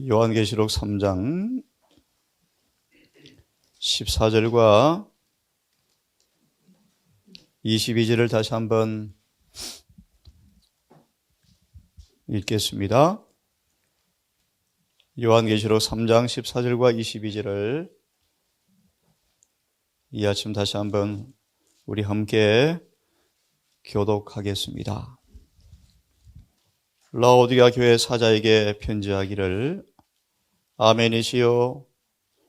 요한계시록 3장 14절과 22절을 다시 한번 읽겠습니다. 요한계시록 3장 14절과 22절을 이 아침 다시 한번 우리 함께 교독하겠습니다. 라오디게아 교회 사자에게 편지하기를 아멘이시요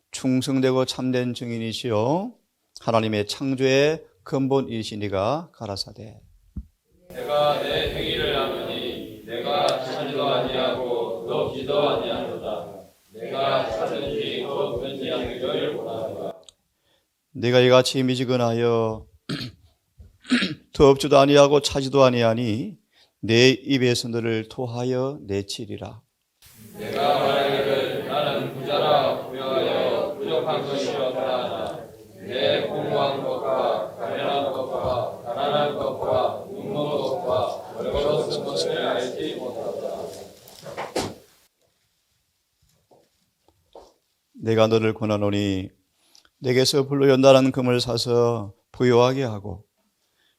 충성되고 참된 증인이시요 하나님의 창조의 근본이시니가 가라사대 내가 내 행위를 아노니 내가 찾지도 아니하고 높지도 아니하노라. 내가 찾은지 곧 편지하기를 원하노라. 네가 이같이 미지근하여 덥지도 아니하고 차지도 아니하니 내 입에서 너를 토하여 내치리라. 내가 말하기를 나는 부자라 부여하여 부족한 것이 없다 하나 내 공부한 것과 가련한 것과 가난한 것과 눈먼 것과 벌거벗은 쓴 것을 알지 못하다. 내가 너를 권하노니 내게서 불로 연단한 금을 사서 부요하게 하고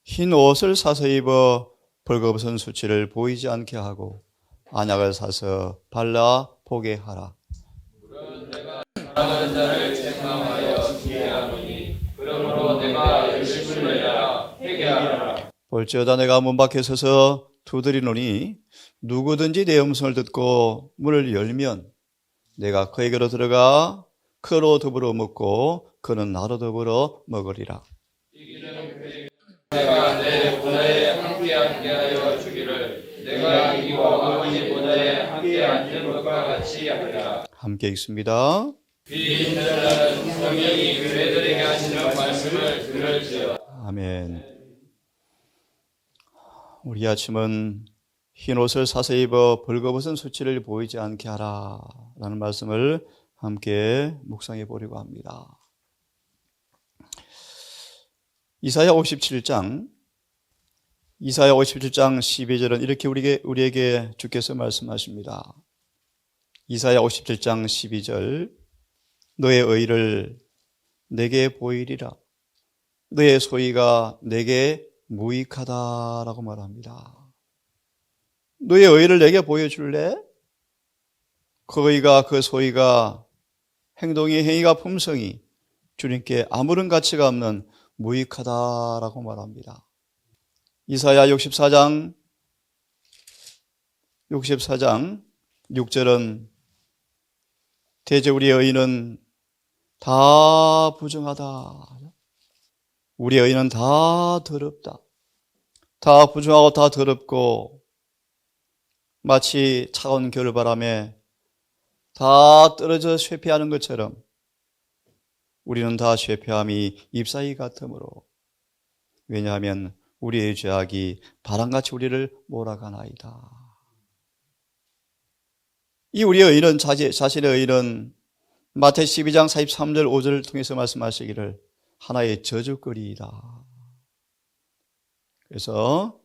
흰 옷을 사서 입어 벌거벗은 수치를 보이지 않게 하고 안약을 사서 발라 보게 하라. 물은 내가 사랑하는 자를 책망하여 지혜하노니 그러므로 내가 열심을 내라 회개하라. 볼지어다 내가 문 밖에 서서 두드리노니 누구든지 내 음성을 듣고 문을 열면 내가 그에게로 들어가 그로 더불어 먹고 그는 나로 더불어 먹으리라. 내가 내 보좌에 함께 앉게 하여 주기를 내가 이와 아버지 보좌에 함께 앉는 것과 같이 하리라. 함께 읽습니다. 귀 있는 자는 성령이 교회들에게 하시는 말씀을 들을지어다. 아멘. 우리 아침은 흰 옷을 사서 입어 벌거벗은 수치를 보이지 않게 하라 라는 말씀을 함께 묵상해 보려고 합니다. 이사야 57장 12절은 이렇게 우리에게 주께서 말씀하십니다. 이사야 57장 12절 너의 의를 내게 보이리라 너의 소위가 내게 무익하다라고 말합니다. 너의 의를 내게 보여줄래? 그 의가 그 소위가 행위가 품성이 주님께 아무런 가치가 없는 무익하다라고 말합니다. 이사야 64장 6절은 대저 우리의 의는 다 부정하다. 우리의 의는 다 더럽다. 다 부정하고 다 더럽고 마치 차가운 겨울바람에 다 떨어져 쇠폐하는 것처럼 우리는 다 쇠폐함이 잎사귀 같으므로 왜냐하면 우리의 죄악이 바람같이 우리를 몰아가나이다. 이 우리의 의는 자신의 의는 마태 12장 43절 5절을 통해서 말씀하시기를 하나의 저주거리이다. 그래서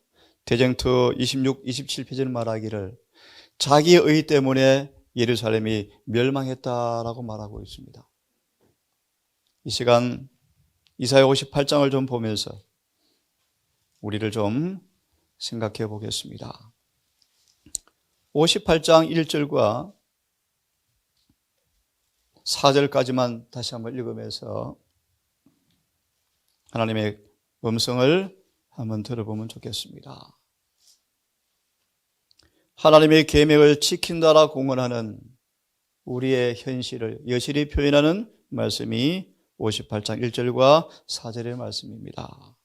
대쟁투 26, 27페이지를 말하기를 자기의 의 때문에 예루살렘이 멸망했다라고 말하고 있습니다. 이 시간 이사야 58장을 좀 보면서 우리를 좀 생각해 보겠습니다. 58장 1절과 4절까지만 다시 한번 읽으면서 하나님의 음성을 한번 들어보면 좋겠습니다. 하나님의 계명을 지킨다라 공언하는 우리의 현실을 여실히 표현하는 말씀이 58장 1절과 4절의 말씀입니다.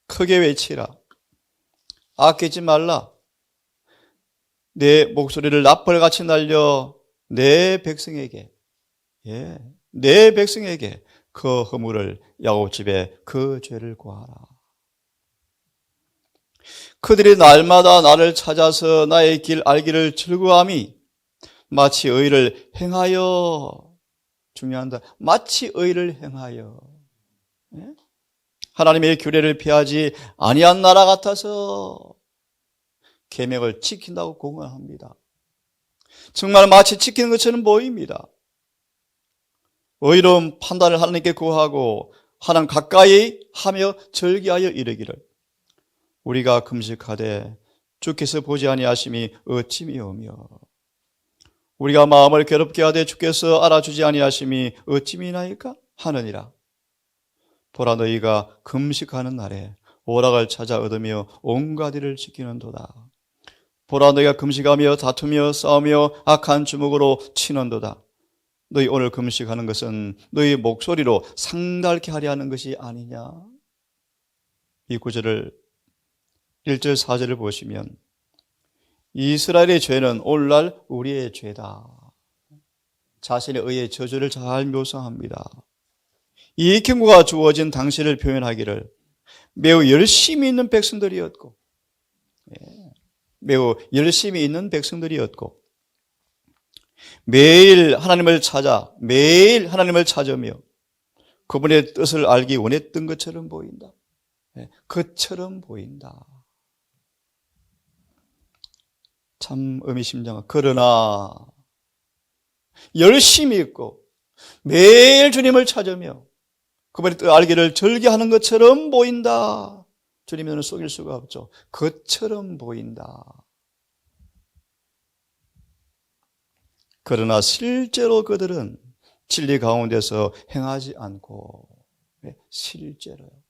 크게 외치라. 아끼지 말라. 내 목소리를 납벌같이 날려 내 백성에게 그 허물을 야곱 집에 그 죄를 고하라. 그들이 날마다 나를 찾아서 나의 길 알기를 즐거워함이 마치 의를 행하여 중요한다. 마치 의를 행하여 하나님의 규례를 피하지 아니한 나라 같아서 계명을 지킨다고 공언합니다. 정말 마치 지키는 것처럼 보입니다. 의로운 판단을 하나님께 구하고 하나님 가까이 하며 절기하여 이르기를 우리가 금식하되 주께서 보지 아니하심이 어찌미오며 우리가 마음을 괴롭게 하되 주께서 알아주지 아니하심이 어찌미나이까 하느니라. 보라 너희가 금식하는 날에 오락을 찾아 얻으며 온갖 일을 지키는도다. 보라 너희가 금식하며 다투며 싸우며 악한 주먹으로 치는도다. 너희 오늘 금식하는 것은 너희 목소리로 상달케 하려 하는 것이 아니냐. 이 구절을 1절 4절을 보시면 이스라엘의 죄는 오늘날 우리의 죄다. 자신의 의의 저주를 잘 묘사합니다. 이 경고가 주어진 당시를 표현하기를 매우 열심히 있는 백성들이었고 매우 열심히 있는 백성들이었고 매일 하나님을 찾으며 그분의 뜻을 알기 원했던 것처럼 보인다. 그처럼 보인다. 참 의미심장한. 그러나 열심히 있고 매일 주님을 찾으며 그분의 뜻을 알기를 절개하는 것처럼 보인다. 주님은 속일 수가 없죠. 그처럼 보인다. 그러나 실제로 그들은 진리 가운데서 행하지 않고 실제로요.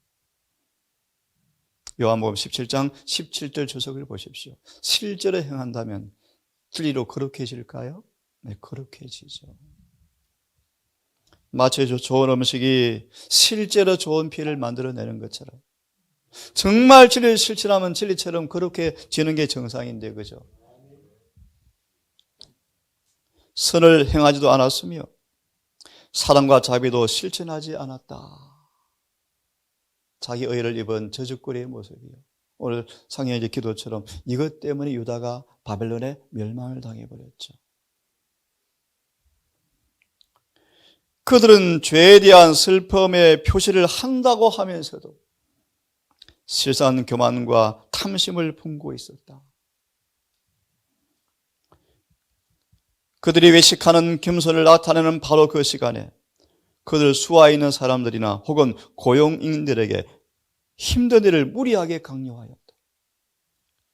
요한복음 17장 17절 주석을 보십시오. 실제로 행한다면 진리로 거룩해질까요? 네, 거룩해지죠. 마치 좋은 음식이 실제로 좋은 피를 만들어내는 것처럼 정말 진리를 실천하면 진리처럼 거룩해지는 게 정상인데 그죠? 선을 행하지도 않았으며 사랑과 자비도 실천하지 않았다. 자기 의를 입은 저주거리의 모습이요. 오늘 상현의 기도처럼 이것 때문에 유다가 바벨론에 멸망을 당해버렸죠. 그들은 죄에 대한 슬픔의 표시를 한다고 하면서도 실상 교만과 탐심을 품고 있었다. 그들이 외식하는 겸손을 나타내는 바로 그 시간에 그들 수하에 있는 사람들이나 혹은 고용인들에게 힘든 일을 무리하게 강요하였다.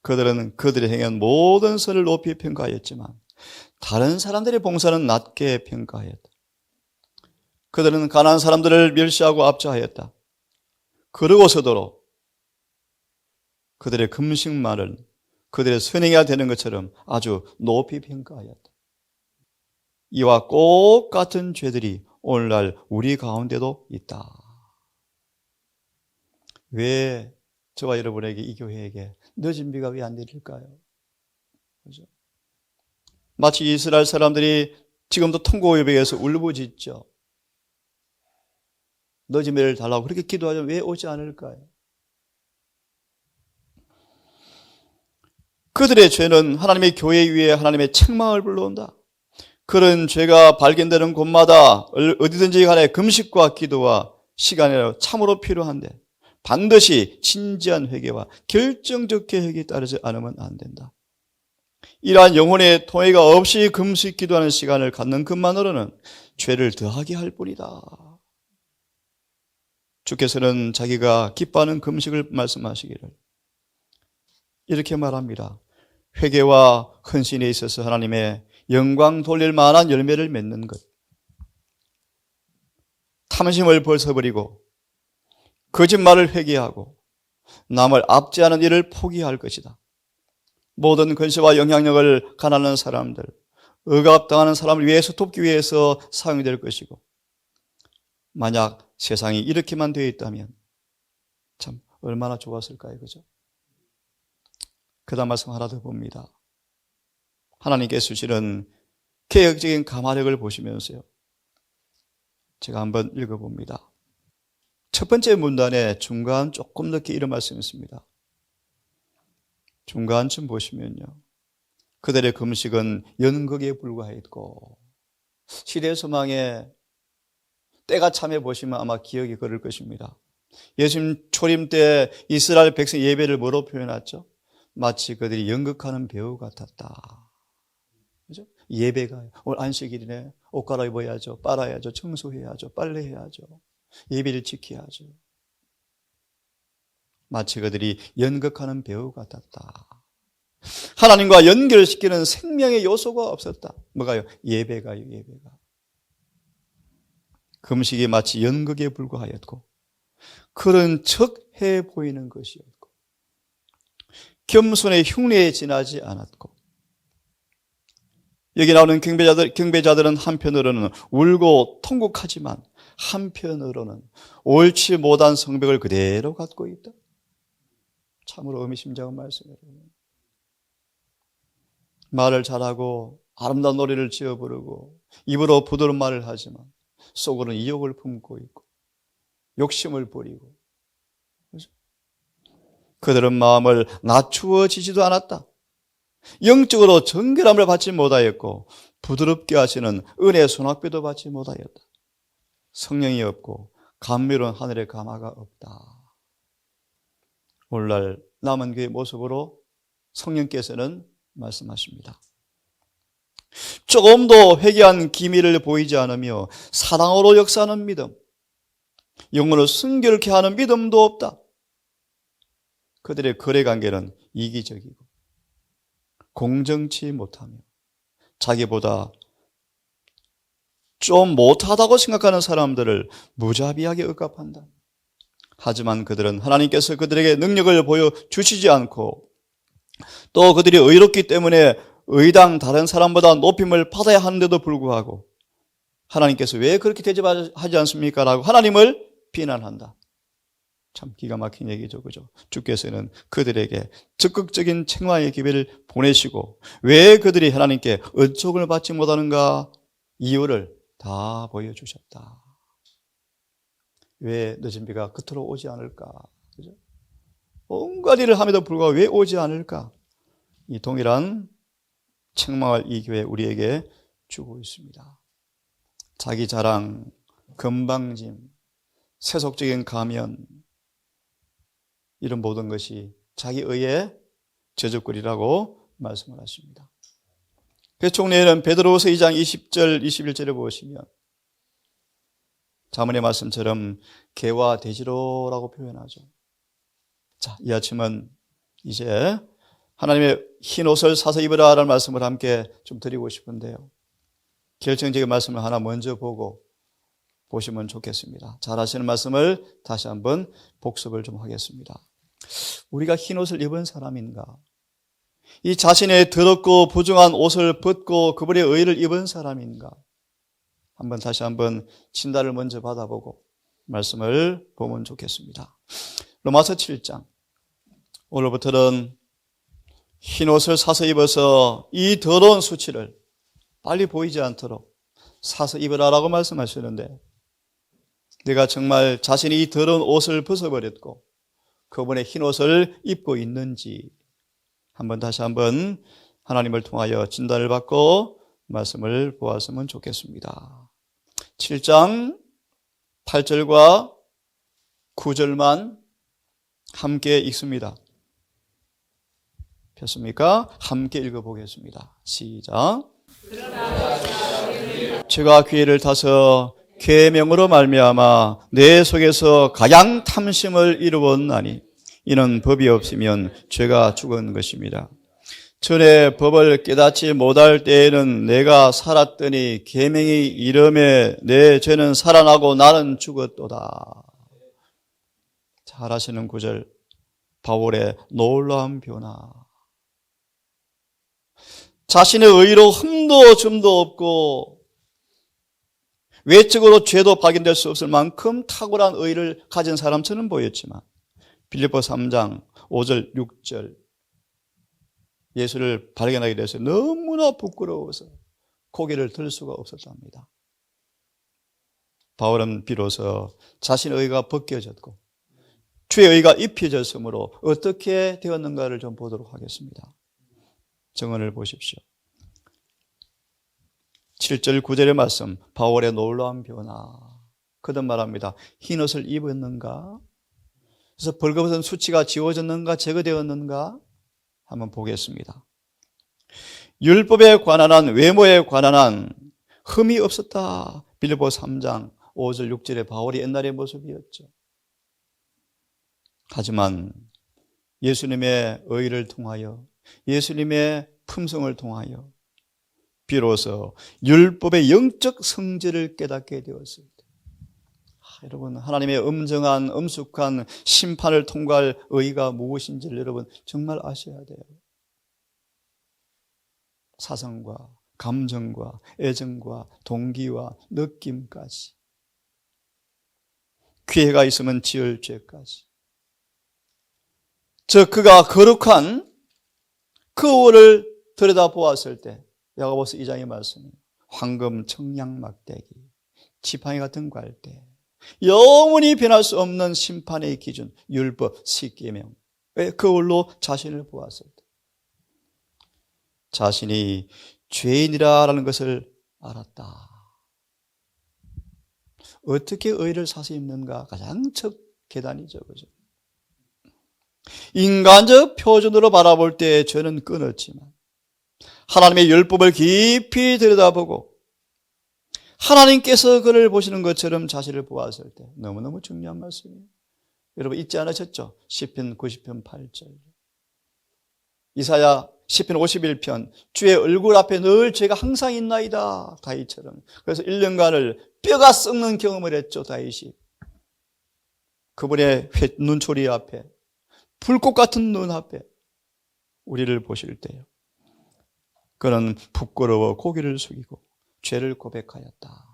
그들은 그들이 행한 모든 선을 높이 평가하였지만 다른 사람들의 봉사는 낮게 평가하였다. 그들은 가난한 사람들을 멸시하고 압제하였다. 그러고서도 그들의 금식만을 그들의 선행해야 되는 것처럼 아주 높이 평가하였다. 이와 똑같은 죄들이 오늘날 우리 가운데도 있다. 왜 저와 여러분에게 이 교회에게 늦은 비가 왜 안 내릴까요? 그죠? 마치 이스라엘 사람들이 지금도 통곡의벽에서 울부짖죠. 늦은 비를 달라고 그렇게 기도하면 왜 오지 않을까요? 그들의 죄는 하나님의 교회 위에 하나님의 책망을 불러온다. 그런 죄가 발견되는 곳마다 어디든지 간에 금식과 기도와 시간이 참으로 필요한데 반드시 진지한 회개와 결정적 계획이 따르지 않으면 안 된다. 이러한 영혼의 통해가 없이 금식 기도하는 시간을 갖는 것만으로는 죄를 더하게 할 뿐이다. 주께서는 자기가 기뻐하는 금식을 말씀하시기를 이렇게 말합니다. 회개와 헌신에 있어서 하나님의 영광 돌릴 만한 열매를 맺는 것. 탐심을 벗어버리고 거짓말을 회개하고 남을 압제하는 일을 포기할 것이다. 모든 권세와 영향력을 가난한 사람들, 억압당하는 사람을 위해서 돕기 위해서 사용될 것이고 만약 세상이 이렇게만 되어 있다면 참 얼마나 좋았을까요? 그죠? 그 다음 말씀 하나 더 봅니다. 하나님께서 주시는 개혁적인 감화력을 보시면서요. 제가 한번 읽어봅니다. 첫 번째 문단에 중간 조금 늦게 이런 말씀이 있습니다. 중간쯤 보시면요. 그들의 금식은 연극에 불과했고 시대 소망에 때가 참해 보시면 아마 기억이 그럴 것입니다. 예수님 초림 때 이스라엘 백성 예배를 뭐로 표현했죠? 마치 그들이 연극하는 배우 같았다. 그죠? 예배가 오늘 안식일이네. 옷 갈아입어야죠. 빨아야죠. 청소해야죠. 빨래해야죠. 예배를 지켜야죠. 마치 그들이 연극하는 배우 같았다. 하나님과 연결시키는 생명의 요소가 없었다. 뭐가요? 예배가요. 예배가. 금식이 마치 연극에 불과하였고 그런 척해 보이는 것이었고 겸손의 흉내에 지나지 않았고 여기 나오는 경배자들은 한편으로는 울고 통곡하지만 한편으로는 옳지 못한 성벽을 그대로 갖고 있다. 참으로 의미심장한 말씀이에요. 말을 잘하고 아름다운 노래를 지어 부르고 입으로 부드러운 말을 하지만 속으로는 이욕을 품고 있고 욕심을 부리고 그렇죠? 그들은 마음을 낮추어지지도 않았다. 영적으로 정결함을 받지 못하였고 부드럽게 하시는 은혜의 손아귀도 받지 못하였다. 성령이 없고 감미로운 하늘의 감화가 없다. 오늘날 남은 교회의 모습으로 성령께서는 말씀하십니다. 조금도 회개한 기미를 보이지 않으며 사랑으로 역사하는 믿음, 영혼을 순결케 하는 믿음도 없다. 그들의 거래관계는 이기적이고 공정치 못하며 자기보다 좀 못하다고 생각하는 사람들을 무자비하게 억압한다. 하지만 그들은 하나님께서 그들에게 능력을 보여주시지 않고 또 그들이 의롭기 때문에 의당 다른 사람보다 높임을 받아야 하는데도 불구하고 하나님께서 왜 그렇게 대접하지 않습니까? 라고 하나님을 비난한다. 참 기가 막힌 얘기죠. 그죠? 주께서는 그들에게 적극적인 책망의 기회를 보내시고 왜 그들이 하나님께 은총을 받지 못하는가 이유를 다 보여주셨다. 왜 늦은 비가 그토록 오지 않을까? 그죠? 온갖 일을 함에도 불구하고 왜 오지 않을까? 이 동일한 책망을 이 교회 우리에게 주고 있습니다. 자기 자랑, 건방짐, 세속적인 가면 이런 모든 것이 자기 의의 저주거리라고 말씀을 하십니다. 그래서 총례에는 베드로후서 2장 20절, 21절에 보시면 자문의 말씀처럼 개와 돼지로라고 표현하죠. 자, 이 아침은 이제 하나님의 흰 옷을 사서 입으라라는 말씀을 함께 좀 드리고 싶은데요. 결정적인 말씀을 하나 먼저 보시면 좋겠습니다. 잘 하시는 말씀을 다시 한번 복습을 좀 하겠습니다. 우리가 흰 옷을 입은 사람인가? 이 자신의 더럽고 부정한 옷을 벗고 그분의 의를 입은 사람인가? 다시 한번 진단을 먼저 받아보고 말씀을 보면 좋겠습니다. 로마서 7장. 오늘부터는 흰 옷을 사서 입어서 이 더러운 수치를 빨리 보이지 않도록 사서 입으라라고 말씀하시는데 내가 정말 자신이 이 더러운 옷을 벗어버렸고 그분의 흰 옷을 입고 있는지 다시 한번 하나님을 통하여 진단을 받고 말씀을 보았으면 좋겠습니다. 7장 8절과 9절만 함께 읽습니다. 폈습니까? 함께 읽어보겠습니다. 시작. 제가 기회를 타서 계명으로 말미암아 내 속에서 가장 탐심을 이루었나니 이는 법이 없으면 죄가 죽은 것입니다. 전에 법을 깨닫지 못할 때에는 내가 살았더니 계명이 이름에 내 죄는 살아나고 나는 죽었도다. 잘 아시는 구절 바울의 놀라운 변화. 자신의 의로 흠도 점도 없고 외적으로 죄도 발견될 수 없을 만큼 탁월한 의를 가진 사람처럼 보였지만 빌립보 3장 5절 6절 예수를 발견하게 돼서 너무나 부끄러워서 고개를 들 수가 없었답니다. 바울은 비로소 자신의 의가 벗겨졌고 주의 의가 입혀졌으므로 어떻게 되었는가를 좀 보도록 하겠습니다. 정언을 보십시오. 7절 9절의 말씀 바울의 놀라운 변화. 그든 말합니다. 흰 옷을 입었는가? 그래서 벌거벗은 수치가 지워졌는가? 제거되었는가? 한번 보겠습니다. 율법에 관한 한, 외모에 관한 한 흠이 없었다. 빌립보 3장 5절 6절의 바울이 옛날의 모습이었죠. 하지만 예수님의 의를 통하여, 예수님의 품성을 통하여 비로소 율법의 영적 성질을 깨닫게 되었습니다. 여러분, 하나님의 엄정한, 엄숙한 심판을 통과할 의가 무엇인지를 여러분 정말 아셔야 돼요. 사상과 감정과 애정과 동기와 느낌까지, 기회가 있으면 지을 죄까지, 즉 그가 거룩한 그 오를 들여다보았을 때, 야고보서 2장의 말씀이 황금, 청량, 막대기, 지팡이 같은 갈대, 영원히 변할 수 없는 심판의 기준, 율법, 십계명, 그걸로 자신을 보았을 때 자신이 죄인이라는 것을 알았다. 어떻게 의를 사서 입는가? 가장 첫 계단이죠. 그죠? 인간적 표준으로 바라볼 때 죄는 끊었지만 하나님의 율법을 깊이 들여다보고 하나님께서 그를 보시는 것처럼 자신을 보았을 때 너무너무 중요한 말씀이에요. 여러분 잊지 않으셨죠? 시편 90편 8절, 이사야 시편 51편, 주의 얼굴 앞에 늘 죄가 항상 있나이다. 다윗처럼. 그래서 1년간을 뼈가 썩는 경험을 했죠. 다윗이. 그분의 눈초리 앞에, 불꽃 같은 눈 앞에 우리를 보실 때요, 그는 부끄러워 고개를 숙이고 죄를 고백하였다.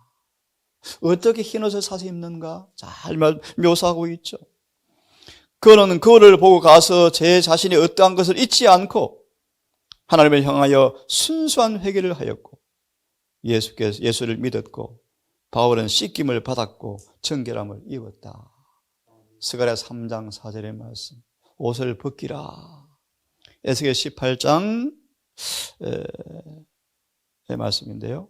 어떻게 흰옷을 사서 입는가? 잘 묘사하고 있죠. 그는 그를 보고 가서 제 자신이 어떠한 것을 잊지 않고 하나님을 향하여 순수한 회개를 하였고, 예수를 믿었고, 바울은 씻김을 받았고 정결함을 입었다. 스가랴 3장 4절의 말씀, 옷을 벗기라. 에스겔 18장의 말씀인데요,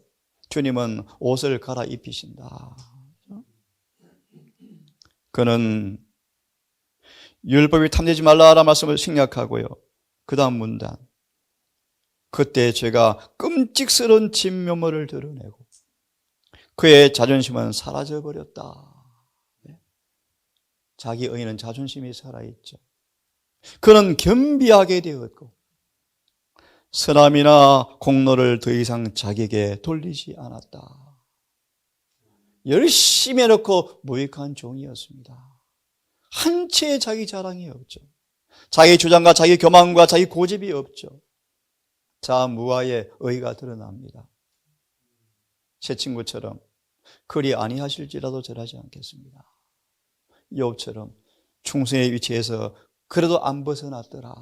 주님은 옷을 갈아입히신다. 그는 율법이 탐내지 말라라는 말씀을 생략하고요, 그 다음 문단, 그때 죄가 끔찍스러운 진면모를 드러내고 그의 자존심은 사라져버렸다. 자기 의는 자존심이 살아있죠. 그는 겸비하게 되었고 선함이나 공로를 더 이상 자기에게 돌리지 않았다. 열심히 해놓고 무익한 종이었습니다. 한 채의 자기 자랑이 없죠. 자기 주장과 자기 교만과 자기 고집이 없죠. 자무아의 의가 드러납니다. 제 친구처럼 그리 아니하실지라도 절하지 않겠습니다. 욥처럼 충성의 위치에서 그래도 안 벗어났더라.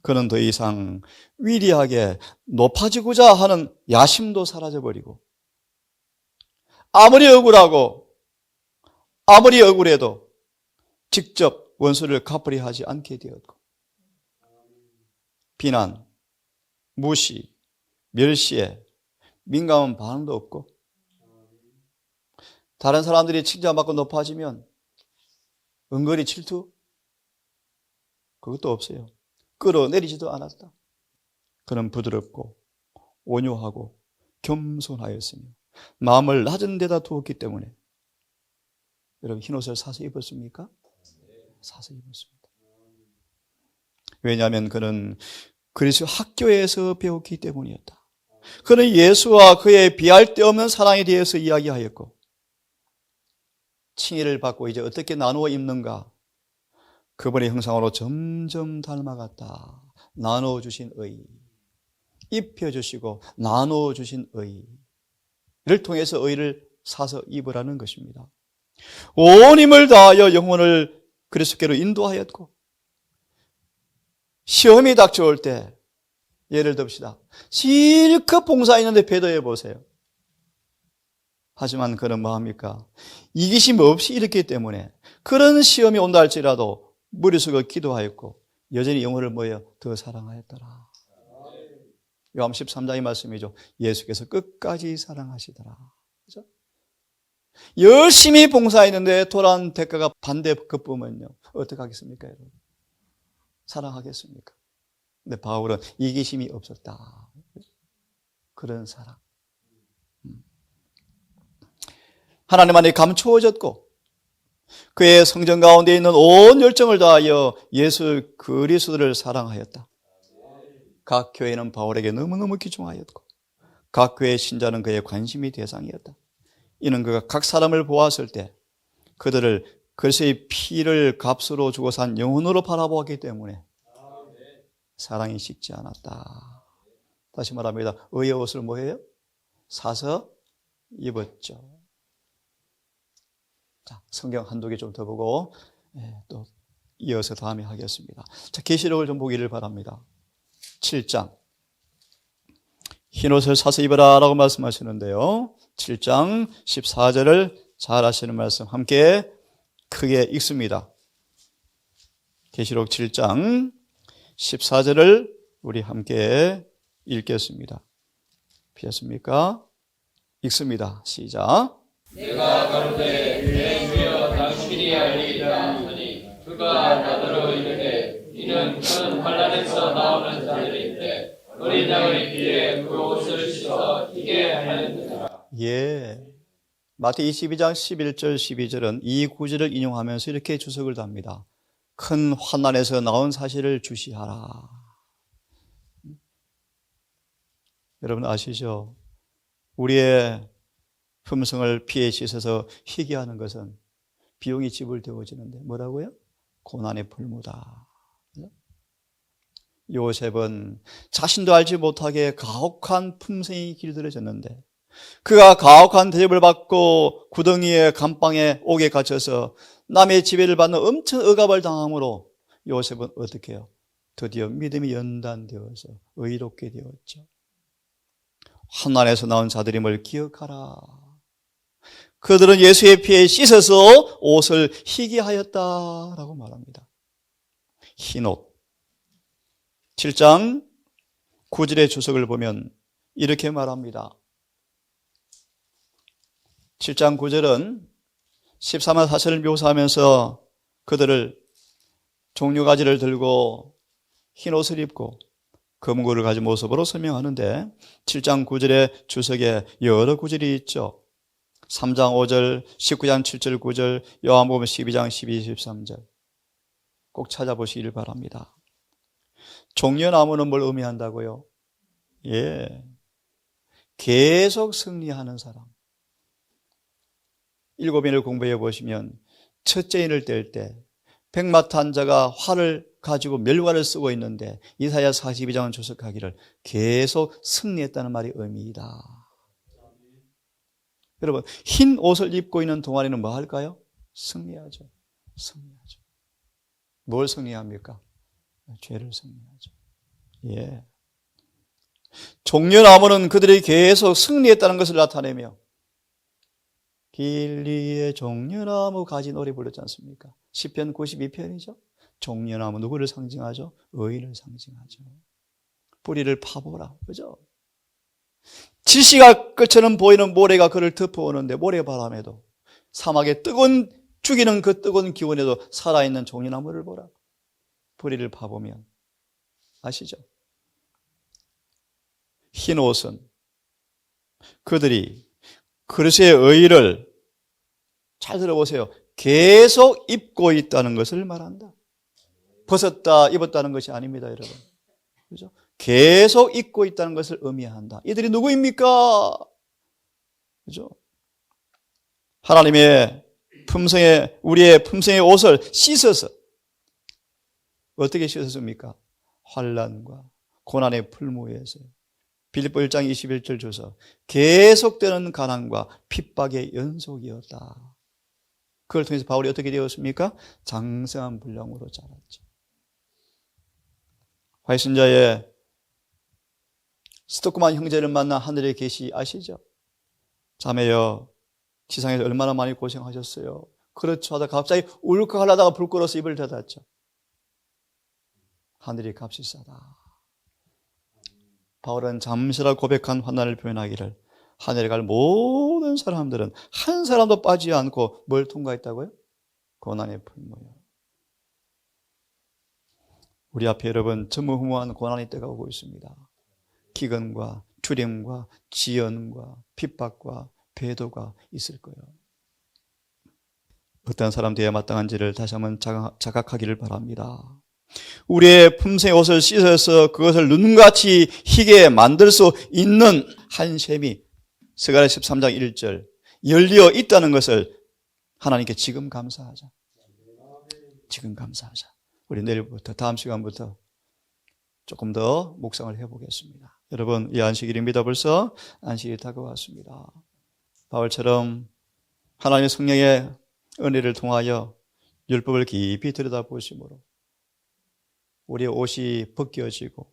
그는 더 이상 위리하게 높아지고자 하는 야심도 사라져버리고, 아무리 억울하고 아무리 억울해도 직접 원수를 갚으려 하지 않게 되었고, 비난, 무시, 멸시에 민감한 반응도 없고, 다른 사람들이 칭찬받고 높아지면 은근히 질투? 그것도 없어요. 끌어내리지도 않았다. 그는 부드럽고 온유하고 겸손하였으며 마음을 낮은 데다 두었기 때문에, 여러분 흰옷을 사서 입었습니까? 사서 입었습니다. 왜냐하면 그는 그리스도 학교에서 배웠기 때문이었다. 그는 예수와 그의 비할 데 없는 사랑에 대해서 이야기하였고, 칭의를 받고 이제 어떻게 나누어 입는가? 그분의 형상으로 점점 닮아갔다. 나누어주신 의, 입혀주시고 나누어주신 의를 통해서 의를 사서 입으라는 것입니다. 온 힘을 다하여 영혼을 그리스도께로 인도하였고, 시험이 닥쳐올 때 예를 듭시다. 실컷 봉사했는데 배도해 보세요. 하지만 그는 뭐합니까? 이기심 없이 일으켰기 때문에 그런 시험이 온다 할지라도 무리수고 기도하였고 여전히 영혼을 모여 더 사랑하였더라. 요한 13장의 말씀이죠. 예수께서 끝까지 사랑하시더라. 그렇죠? 열심히 봉사했는데 돌아온 대가가 반대 급부면요, 어떻게 하겠습니까, 여러분? 사랑하겠습니까? 근데 바울은 이기심이 없었다. 그런 사람. 하나님 안에 감추어졌고 그의 성전 가운데 있는 온 열정을 다하여 예수 그리스도를 사랑하였다. 각 교회는 바울에게 너무너무 귀중하였고 각 교회의 신자는 그의 관심의 대상이었다. 이는 그가 각 사람을 보았을 때 그들을 그리스도의 피를 값으로 주고 산 영혼으로 바라보았기 때문에 사랑이 식지 않았다. 다시 말합니다. 의의 옷을 뭐예요? 사서 입었죠. 자, 성경 한두 개 좀 더 보고 또 이어서 다음에 하겠습니다. 자, 계시록을 좀 보기를 바랍니다. 7장. 흰옷을 사서 입어라 라고 말씀하시는데요. 7장 14절을 잘 아시는 말씀 함께 크게 읽습니다. 계시록 7장 14절을 우리 함께 읽겠습니다. 피했습니까? 읽습니다. 시작. 내가 가로되 내 주여 당신이 알리이다 하니 그가 나더러 이르되 이는 큰 환난에서 나오는 자들인데 어린 양을 입기에 그 옷을 씻어 희게 하였느니라. 예. 마태 22장 11절 12절은 이 구절을 인용하면서 이렇게 주석을 답니다. 큰 환난에서 나온 사실을 주시하라. 여러분 아시죠? 우리의 품성을 피에 씻어서 희게 하는 것은 비용이 지불되어지는데 뭐라고요? 고난의 풀무다. 요셉은 자신도 알지 못하게 가혹한 품성이 길들여졌는데 그가 가혹한 대접을 받고 구덩이에 감방에 옥에 갇혀서 남의 지배를 받는 엄청 억압을 당함으로 요셉은 어떻게 해요? 드디어 믿음이 연단되어서 의롭게 되었죠. 환난에서 나온 자들임을 기억하라. 그들은 예수의 피에 씻어서 옷을 희게 하였다라고 말합니다. 흰옷. 7장 9절의 주석을 보면 이렇게 말합니다. 7장 9절은 13만 4천을 묘사하면서 그들을 종려가지를 들고 흰옷을 입고 금고를 가진 모습으로 설명하는데 7장 9절의 주석에 여러 구절이 있죠. 3장 5절, 19장 7절 9절, 요한복음 12장 12, 13절 꼭 찾아보시길 바랍니다. 종려나무는 뭘 의미한다고요? 예, 계속 승리하는 사람. 7인을 공부해 보시면 첫째 인을 뗄 때 백마탄 자가 활을 가지고 멸관을 쓰고 있는데 이사야 42장은 주석하기를 계속 승리했다는 말이 의미이다. 여러분 흰 옷을 입고 있는 동안에는 뭐 할까요? 승리하죠. 승리하죠. 뭘 승리합니까? 죄를 승리하죠. 예. 종려나무는 그들이 계속 승리했다는 것을 나타내며 길리의 종려나무 가지 노래 불렀지 않습니까? 시편 92편이죠. 종려나무 누구를 상징하죠? 의인을 상징하죠. 뿌리를 파보라. 그죠? 질시가 끝처럼 보이는 모래가 그를 덮어오는데 모래바람에도 사막의 뜨거운 죽이는 그 뜨거운 기온에도 살아있는 종려나무를 보라. 뿌리를 파보면 아시죠? 흰 옷은 그들이 그리스도의 의를 잘 들어보세요. 계속 입고 있다는 것을 말한다. 벗었다, 입었다는 것이 아닙니다, 여러분. 그죠? 계속 입고 있다는 것을 의미한다. 이들이 누구입니까? 그죠? 하나님의 품성의, 우리의 품성의 옷을 씻어서 어떻게 씻었습니까? 환난과 고난의 풀무에서 빌립보 1장 21절 줘서 계속되는 가난과 핍박의 연속이었다. 그걸 통해서 바울이 어떻게 되었습니까? 장성한 분량으로 자랐죠. 화이순자의 스토크만 형제를 만난 하늘의 계시 아시죠? 자매여 지상에서 얼마나 많이 고생하셨어요. 그렇죠 하다 갑자기 울컥하려다가 불 끌어서 입을 닫았죠. 하늘이 값이 싸다. 바울은 잠시라도 고백한 환난을 표현하기를 하늘에 갈 모든 사람들은 한 사람도 빠지지 않고 뭘 통과했다고요? 고난의 풀무요. 우리 앞에 여러분 전무후무한 고난의 때가 오고 있습니다. 기근과 두려움과 지연과 핍박과 배도가 있을 거예요. 어떤 사람들에 마땅한지를 다시 한번 자각하기를 바랍니다. 우리의 품새 옷을 씻어서 그것을 눈같이 희게 만들 수 있는 한 셈이 스가랴 13장 1절 열려 있다는 것을 하나님께 지금 감사하자. 지금 감사하자. 우리 내일부터 다음 시간부터 조금 더 묵상을 해보겠습니다. 여러분, 이 안식일입니다. 벌써 안식일이 다가왔습니다. 바울처럼 하나님의 성령의 은혜를 통하여 율법을 깊이 들여다보심으로 우리의 옷이 벗겨지고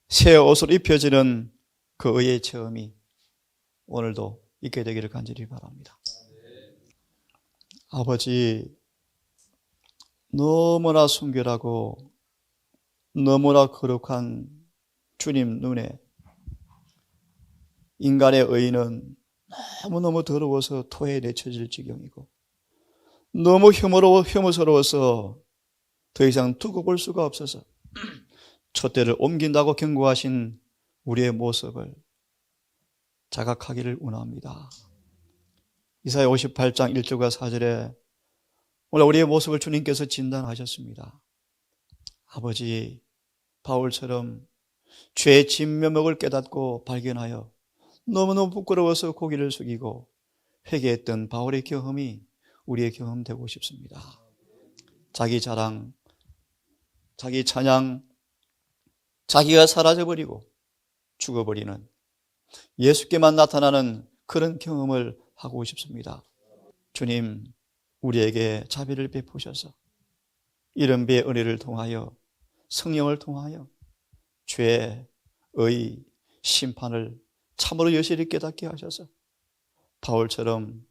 새 옷으로 입혀지는 그 의의 체험이 오늘도 있게 되기를 간절히 바랍니다. 아버지, 너무나 순결하고 너무나 거룩한 주님 눈에 인간의 의는 너무너무 더러워서 토에 내쳐질 지경이고 너무 혐오스러워서 더 이상 두고 볼 수가 없어서 촛대를 옮긴다고 경고하신 우리의 모습을 자각하기를 원합니다. 이사야 58장 1절과 4절에 오늘 우리의 모습을 주님께서 진단하셨습니다. 아버지, 바울처럼 죄의 진면목을 깨닫고 발견하여 너무너무 부끄러워서 고개를 숙이고 회개했던 바울의 경험이 우리의 경험 되고 싶습니다. 자기 자랑, 자기 찬양, 자기가 사라져버리고 죽어버리는 예수께만 나타나는 그런 경험을 하고 싶습니다. 주님, 우리에게 자비를 베푸셔서 이런 배의 은혜를 통하여 성령을 통하여 죄의 심판을 참으로 여실히 깨닫게 하셔서 바울처럼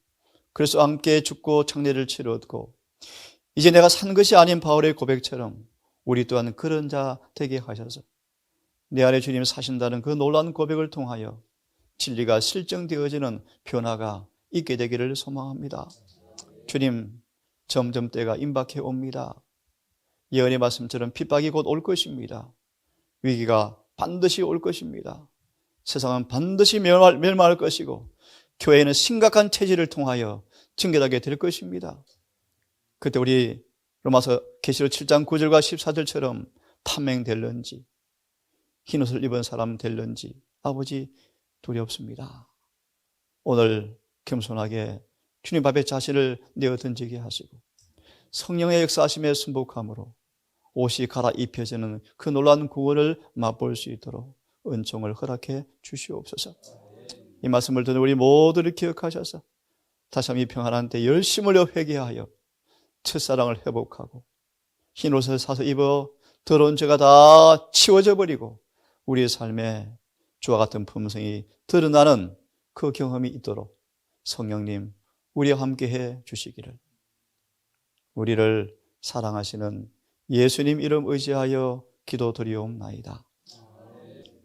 그래서 함께 죽고 장례를 치렀고 이제 내가 산 것이 아닌 바울의 고백처럼 우리 또한 그런 자 되게 하셔서 내 안에 주님 사신다는 그 놀라운 고백을 통하여 진리가 실정되어지는 변화가 있게 되기를 소망합니다. 주님, 점점 때가 임박해 옵니다. 예언의 말씀처럼 핍박이 곧 올 것입니다. 위기가 반드시 올 것입니다. 세상은 반드시 멸망할 것이고 교회는 심각한 체질을 통하여 증결하게 될 것입니다. 그때 우리 로마서 계시록 7장 9절과 14절처럼 탐행될런지 흰옷을 입은 사람 될런지 아버지 두렵습니다. 오늘 겸손하게 주님 앞에 자신을 내어 던지게 하시고 성령의 역사하심에 순복함으로 옷이 갈아입혀지는 그 놀라운 구원을 맛볼 수 있도록 은총을 허락해 주시옵소서. 이 말씀을 듣는 우리 모두를 기억하셔서 다시 한번 이 평안한 때 열심으로 회개하여 첫사랑을 회복하고 흰옷을 사서 입어 더러운 죄가 다 치워져 버리고 우리의 삶에 주와 같은 품성이 드러나는 그 경험이 있도록 성령님 우리와 함께해 주시기를 우리를 사랑하시는 예수님 이름 의지하여 기도드리옵나이다.